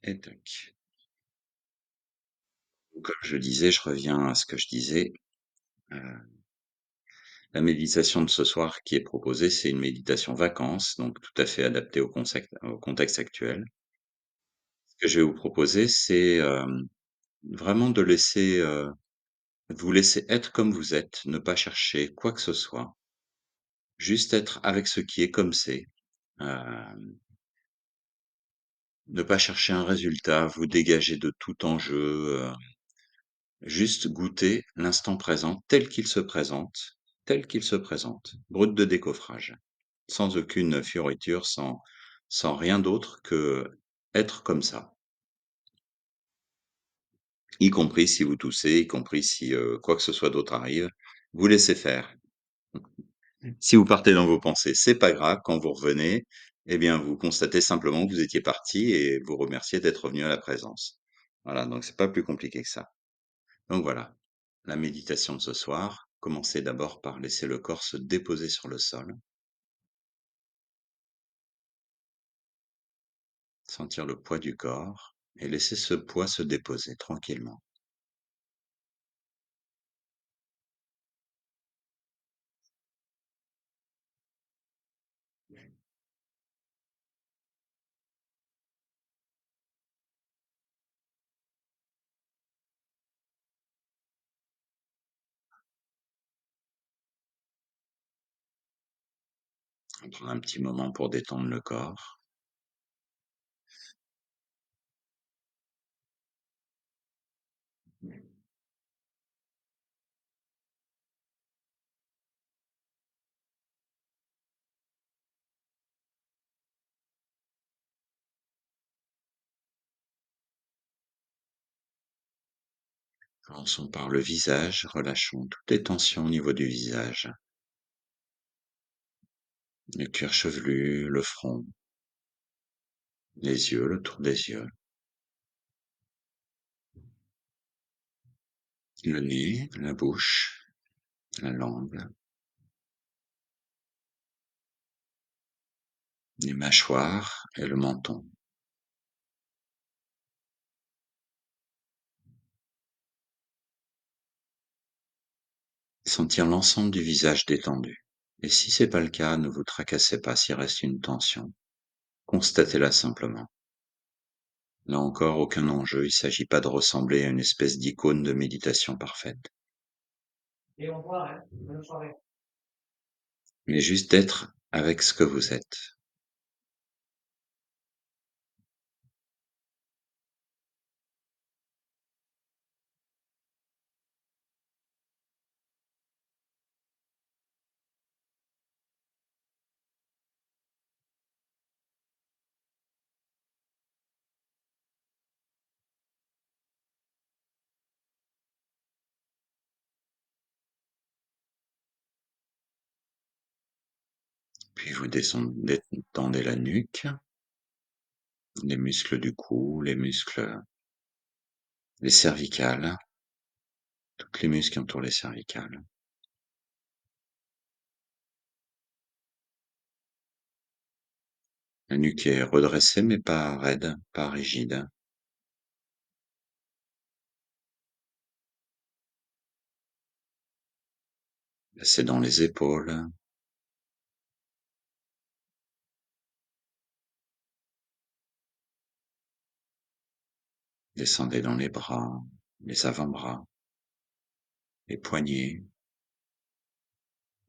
Et tac. Comme je disais, je reviens à ce que je disais, heu, la méditation de ce soir qui est proposée, c'est une méditation vacances, donc tout à fait adaptée au contexte actuel. Ce que je vais vous proposer, c'est, vraiment de vous laisser être comme vous êtes, ne pas chercher quoi que ce soit, juste être avec ce qui est comme c'est, hem, ne pas chercher un résultat, vous dégager de tout enjeu, juste goûter l'instant présent tel qu'il se présente, brut de décoffrage, sans aucune fioriture, sans rien d'autre que être comme ça, y compris si vous toussez, y compris si, quoi que ce soit d'autre arrive, vous laissez faire. Si vous partez dans vos pensées, c'est pas grave, quand vous revenez, eh bien, vous constatez simplement que vous étiez parti et vous remerciez d'être revenu à la présence. Voilà, donc c'est pas plus compliqué que ça. Donc voilà, la méditation de ce soir, commencez d'abord par laisser le corps se déposer sur le sol, sentir le poids du corps et laisser ce poids se déposer tranquillement. On prend un petit moment pour détendre le corps. Commençons par le visage, relâchons toutes les tensions au niveau du visage, le cuir chevelu, le front, les yeux, le tour des yeux, le nez, la bouche, la langue, les mâchoires et le menton. Sentir l'ensemble du visage détendu. Et si c'est pas le cas, ne vous tracassez pas s'il reste une tension. Constatez-la simplement. Là encore, aucun enjeu, il s'agit pas de ressembler à une espèce d'icône de méditation parfaite, mais juste d'être avec ce que vous êtes. Puis vous détendez la nuque, les muscles du cou, les cervicales, tous les muscles qui entourent les cervicales. La nuque est redressée mais pas raide, pas rigide. C'est dans les épaules, descendez dans les bras, les avant-bras, les poignets,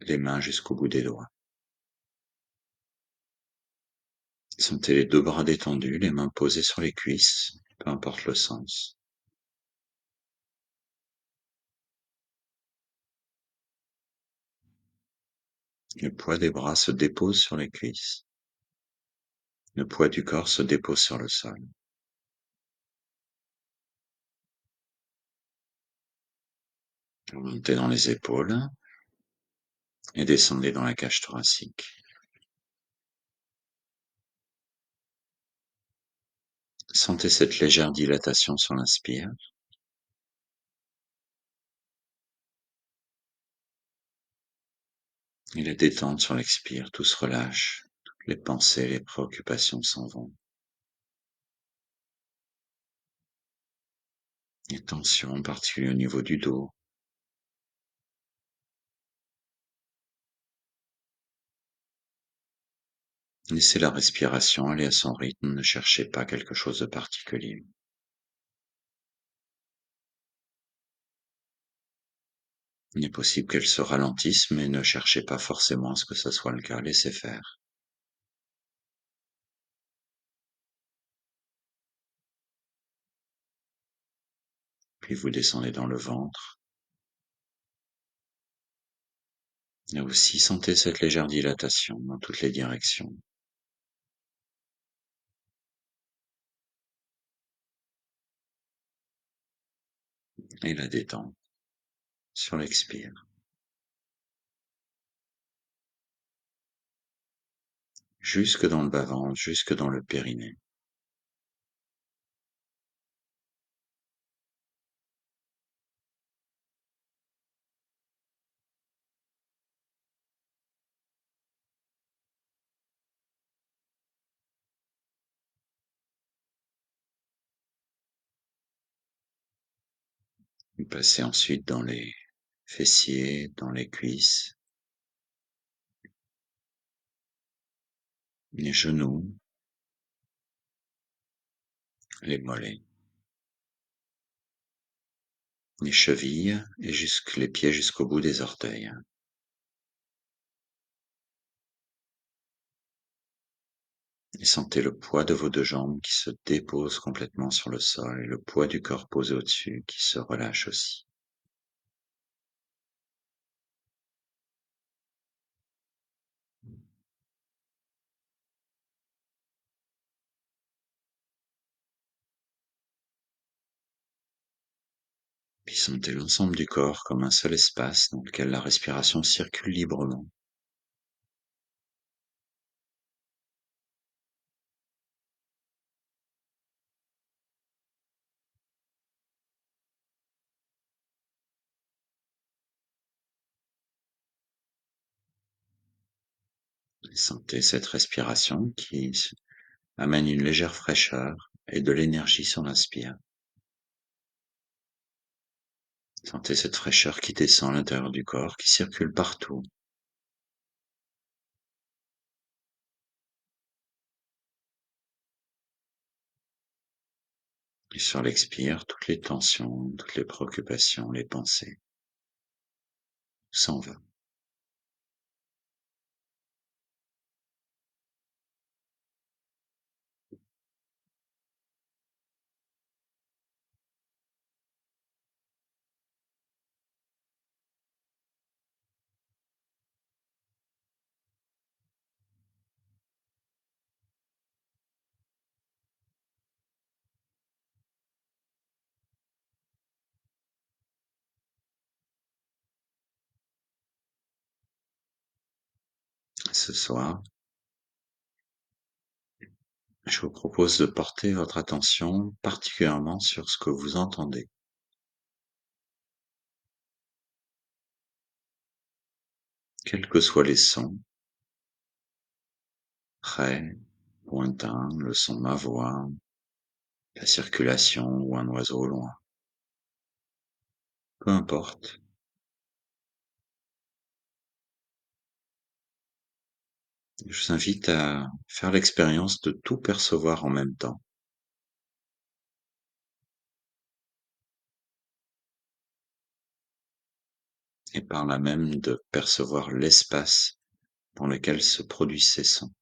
les mains jusqu'au bout des doigts. Sentez les deux bras détendus, les mains posées sur les cuisses, peu importe le sens. Le poids des bras se dépose sur les cuisses. Le poids du corps se dépose sur le sol. Montez dans les épaules et descendez dans la cage thoracique. Sentez cette légère dilatation sur l'inspire et la détente sur l'expire. Tout se relâche. Toutes les pensées, les préoccupations s'en vont. Les tensions, en particulier au niveau du dos. Laissez la respiration aller à son rythme, ne cherchez pas quelque chose de particulier. Il est possible qu'elle se ralentisse, mais ne cherchez pas forcément à ce que ce soit le cas, laissez faire. Puis vous descendez dans le ventre, et aussi sentez cette légère dilatation dans toutes les directions. Et la détente sur l'expire, jusque dans le bas-ventre, jusque dans le périnée. Vous passez ensuite dans les fessiers, dans les cuisses, les genoux, les mollets, les chevilles et jusque les pieds jusqu'au bout des orteils. Et sentez le poids de vos deux jambes qui se déposent complètement sur le sol et le poids du corps posé au-dessus qui se relâche aussi. Puis sentez l'ensemble du corps comme un seul espace dans lequel la respiration circule librement. Et sentez cette respiration qui amène une légère fraîcheur et de l'énergie sur l'inspire. Sentez cette fraîcheur qui descend à l'intérieur du corps, qui circule partout. Et sur l'expire, toutes les tensions, toutes les préoccupations, les pensées, s'en va. Ce soir, je vous propose de porter votre attention particulièrement sur ce que vous entendez, quels que soient les sons, près, lointains, le son de ma voix, la circulation ou un oiseau au loin. Peu importe, je vous invite à faire l'expérience de tout percevoir en même temps et par là même de percevoir l'espace dans lequel se produisent ces sons.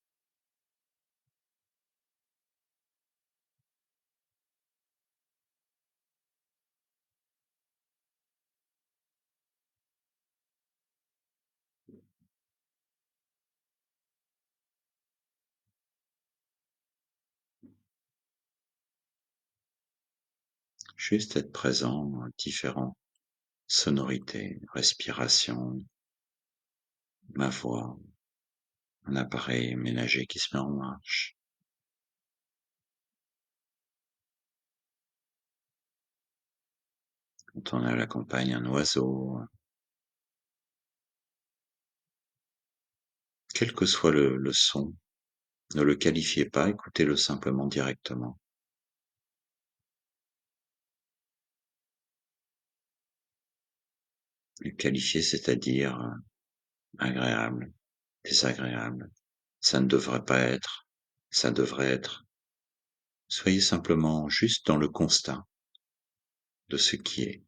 Juste être présent à différentes sonorités, respiration, ma voix, un appareil ménager qui se met en marche. Quand on a à la campagne un oiseau, quel que soit le son, ne le qualifiez pas, écoutez-le simplement directement. Qualifier, c'est-à-dire, agréable, désagréable, ça ne devrait pas être, ça devrait être. Soyez simplement juste dans le constat de ce qui est.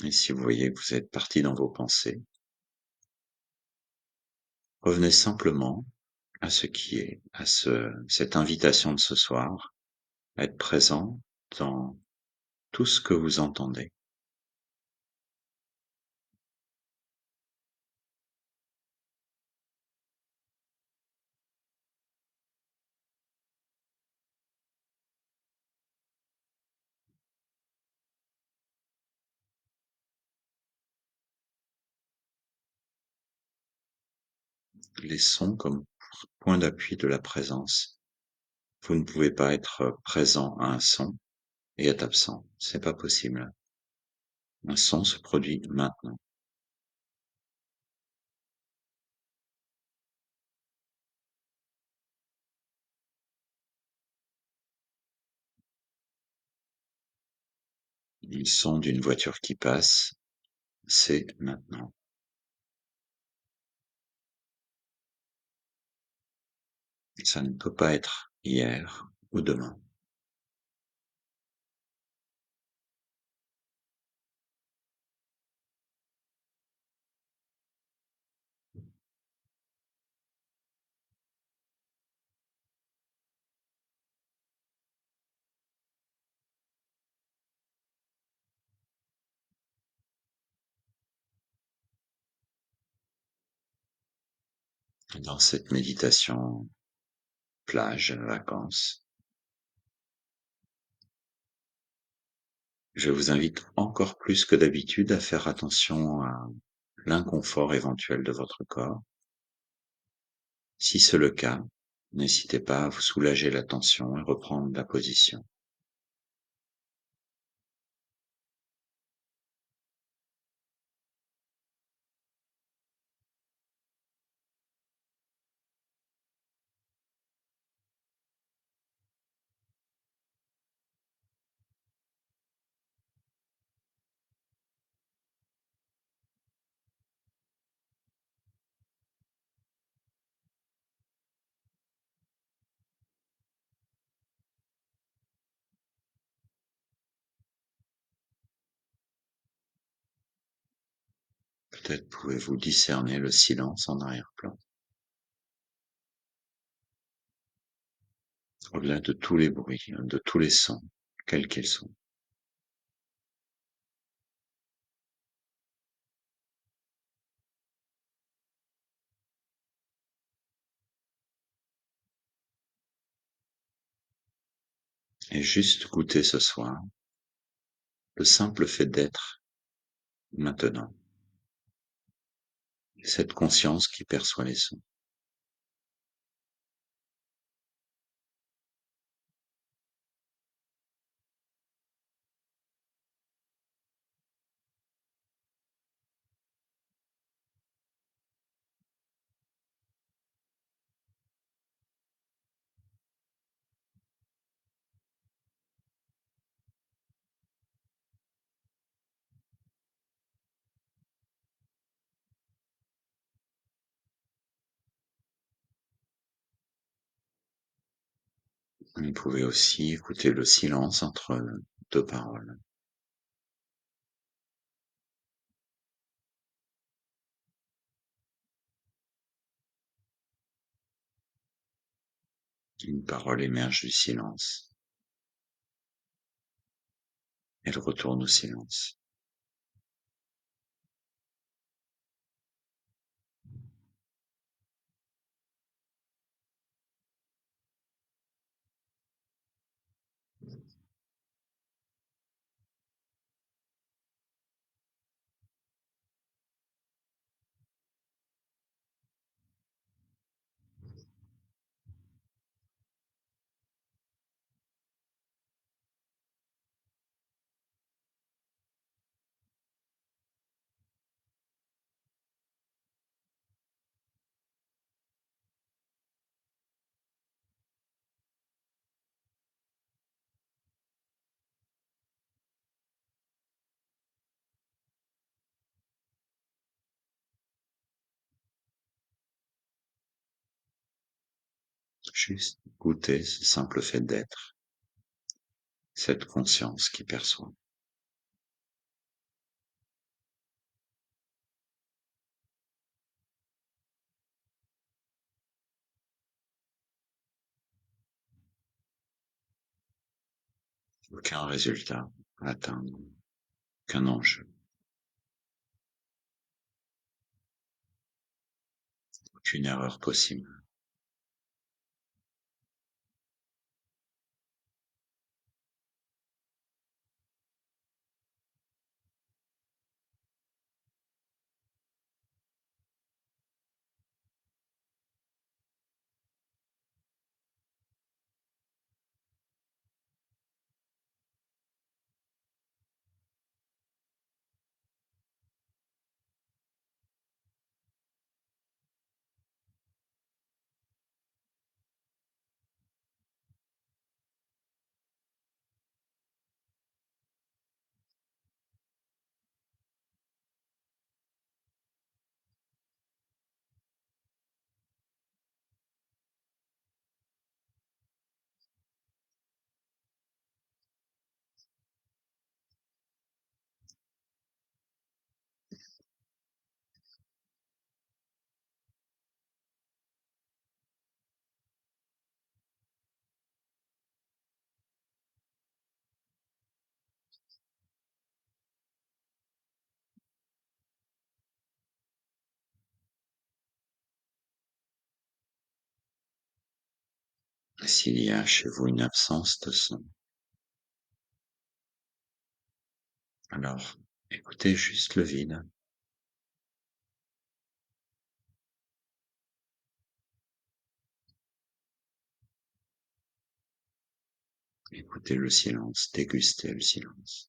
Et si vous voyez que vous êtes parti dans vos pensées, revenez simplement à ce qui est, à cette invitation de ce soir, à être présent dans tout ce que vous entendez. Les sons comme point d'appui de la présence. Vous ne pouvez pas être présent à un son et être absent. C'est pas possible. Un son se produit maintenant. Le son d'une voiture qui passe, c'est maintenant. Ça ne peut pas être hier ou demain. Dans cette méditation plage, vacances, je vous invite encore plus que d'habitude à faire attention à l'inconfort éventuel de votre corps. Si c'est le cas, n'hésitez pas à vous soulager la tension et reprendre la position. Peut-être pouvez-vous discerner le silence en arrière-plan, au-delà de tous les bruits, de tous les sons, quels qu'ils soient. Et juste goûter ce soir le simple fait d'être maintenant, cette conscience qui perçoit les sons. Vous pouvez aussi écouter le silence entre deux paroles, une parole émerge du silence, elle retourne au silence. Juste goûter ce simple fait d'être, cette conscience qui perçoit. Aucun résultat à atteindre, aucun enjeu, aucune erreur possible. S'il y a chez vous une absence de son, alors écoutez juste le vide, écoutez le silence, dégustez le silence.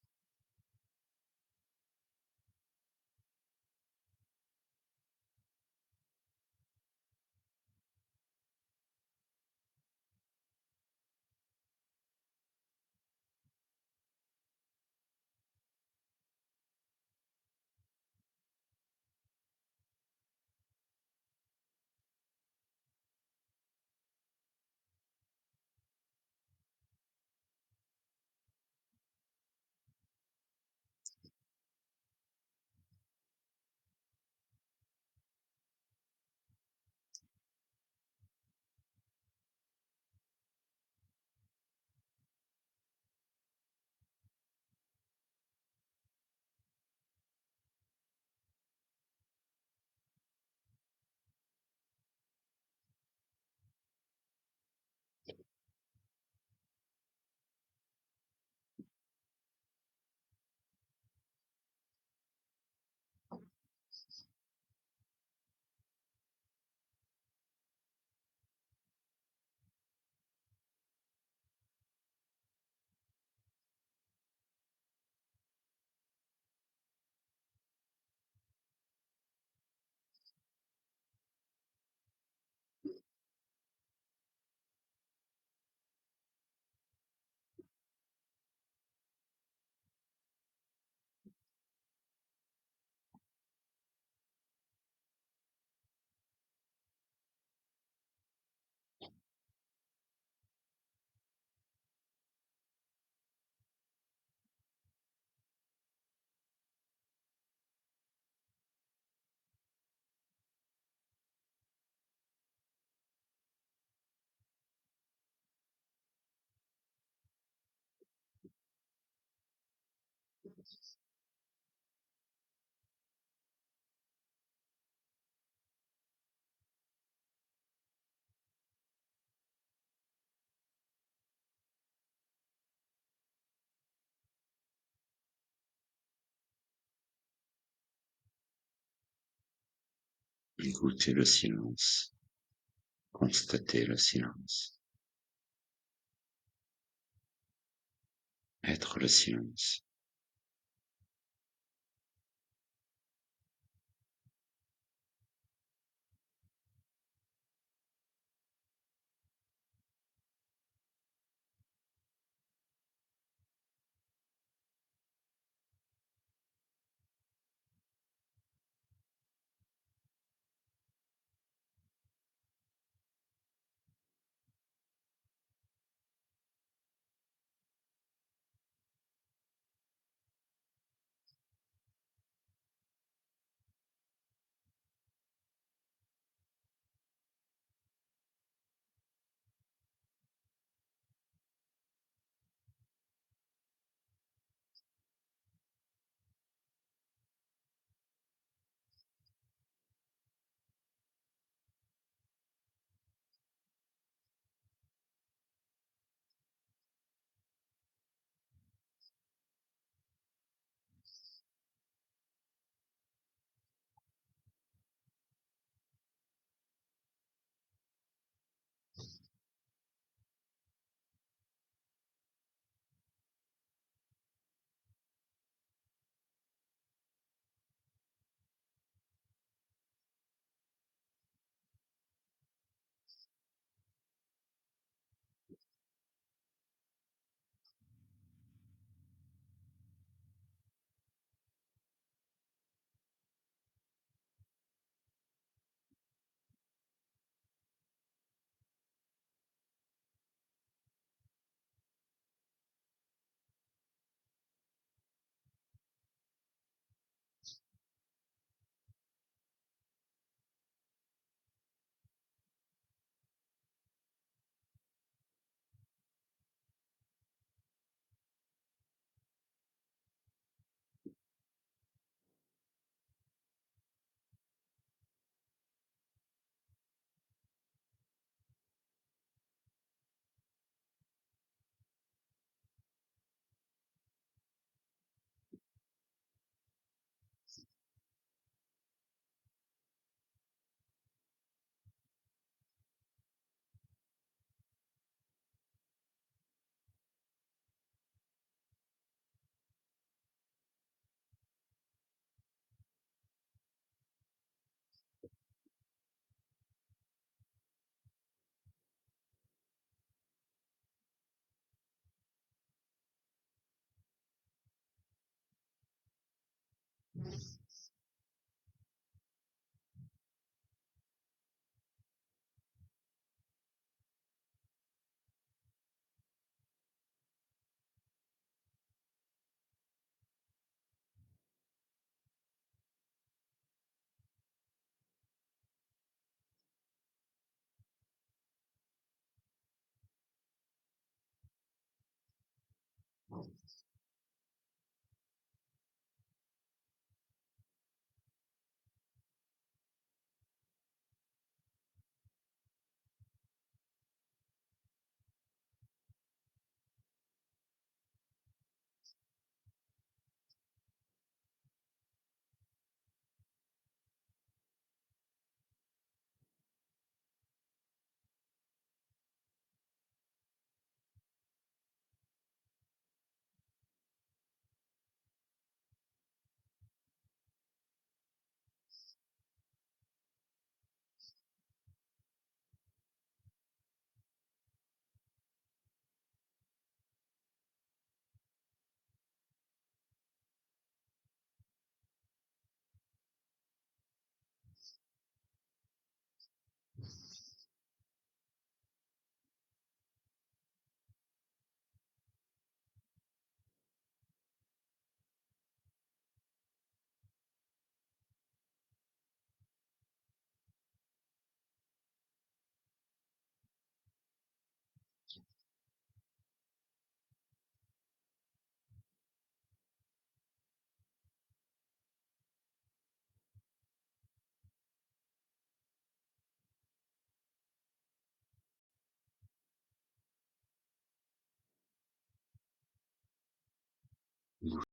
Écoutez le silence, constatez le silence, être le silence.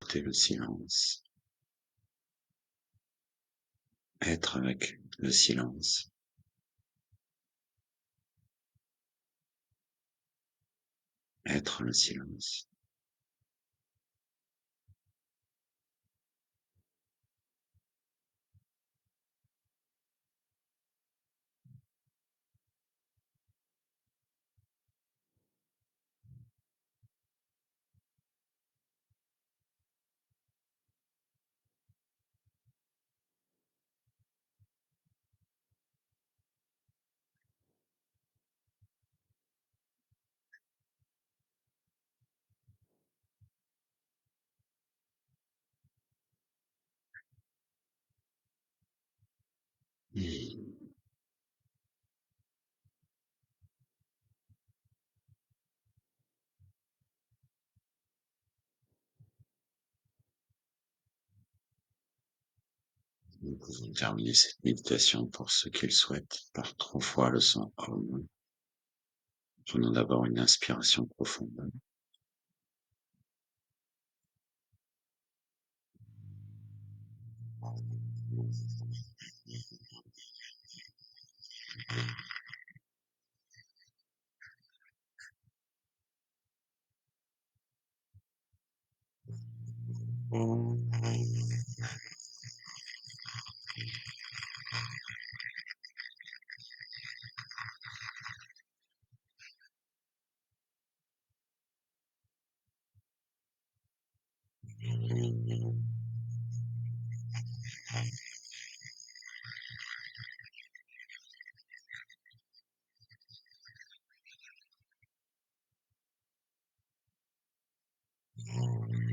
Porter le silence. Être avec le silence. Être le silence. Nous pouvons terminer cette méditation pour ceux qui le souhaitent par 3 fois le son Om. Prenons d'abord une inspiration profonde.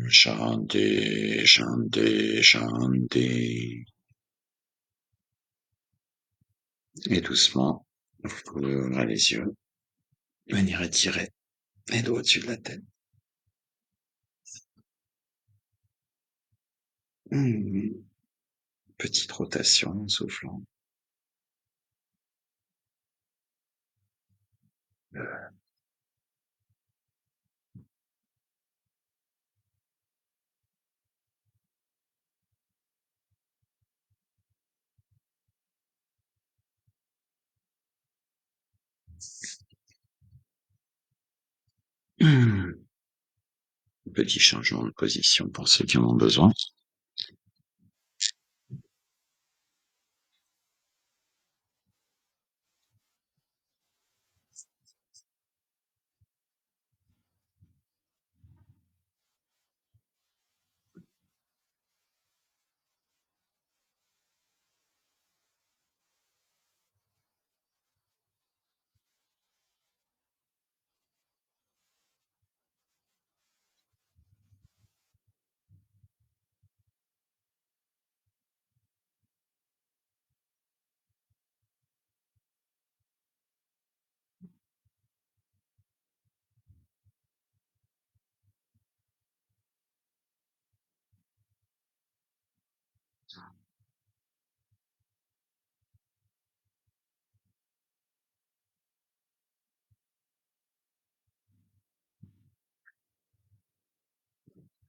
Shanti, Shanti, Shanti. Et doucement, vous pouvez ouvrir les yeux, venir étirer les doigts au-dessus de la tête. Petite rotation en soufflant. Petit changement de position pour ceux qui en ont besoin.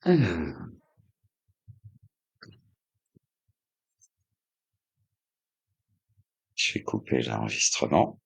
Alors, je vais couper l'enregistrement.